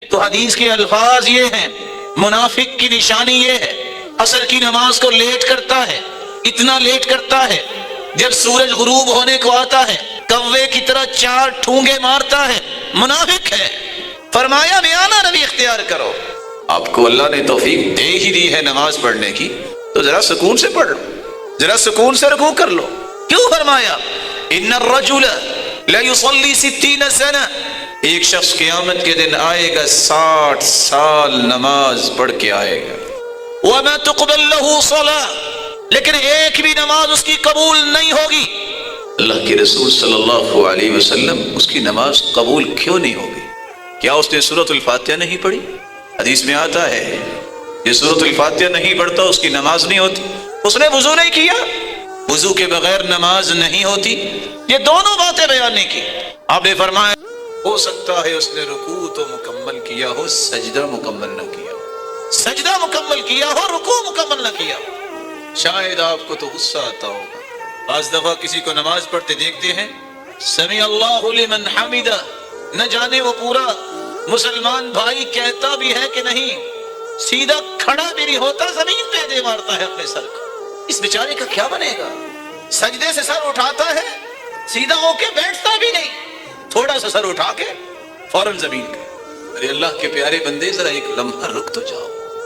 تو حدیث کے الفاظ یہ ہیں، منافق کی نشانی یہ ہے، عصر کی نماز کو لیٹ کرتا ہے، اتنا لیٹ کرتا ہے جب سورج غروب ہونے کو آتا ہے کوے کی طرح 4 ٹھونگے مارتا ہے، منافق ہے۔ فرمایا میانہ روی اختیار کرو، آپ کو اللہ نے توفیق دے ہی دی ہے نماز پڑھنے کی تو ذرا سکون سے پڑھ لو، ذرا سکون سے رکوع کر لو۔ کیوں فرمایا ان الرجل لیصلی 60 سنہ، ایک شخص قیامت کے دن آئے گا 60 سال نماز پڑھ کے آئے گا، وما تقبل له صلاۃ، لیکن ایک بھی نماز اس کی قبول نہیں ہوگی۔ اللہ کے رسول صلی اللہ علیہ وسلم اس کی نماز قبول کیوں نہیں ہوگی؟ کیا اس نے سورۃ الفاتحہ نہیں پڑھی؟ حدیث میں آتا ہے یہ سورۃ الفاتحہ نہیں پڑھتا اس کی نماز نہیں ہوتی۔ اس نے وضو نہیں کیا، وضو کے بغیر نماز نہیں ہوتی۔ یہ دونوں باتیں بیان نہیں کی۔ آپ نے فرمایا ہو سکتا ہے اس نے رکوع تو مکمل کیا ہو، سجدہ مکمل نہ کیا ہو، سجدہ مکمل کیا ہو، رکوع مکمل نہ کیا ہو۔ شاید آپ کو تو غصہ آتا ہوگا، بعض دفعہ کسی کو نماز پڑھتے دیکھتے ہیں سمیع اللہ لمن حمدہ، نہ جانے وہ پورا مسلمان بھائی کہتا بھی ہے کہ نہیں، سیدھا کھڑا بھی نہیں ہوتا، زمین پہ دے مارتا ہے اپنے سر کو۔ اس بیچارے کا کیا بنے گا؟ سجدے سے سر اٹھاتا ہے، سیدھا ہو کے بیٹھتا بھی نہیں، تھوڑا سا سر اٹھا کے فوراً زمین پہ۔ ارے اللہ کے پیارے بندے ذرا ایک لمحہ رک تو جاؤ۔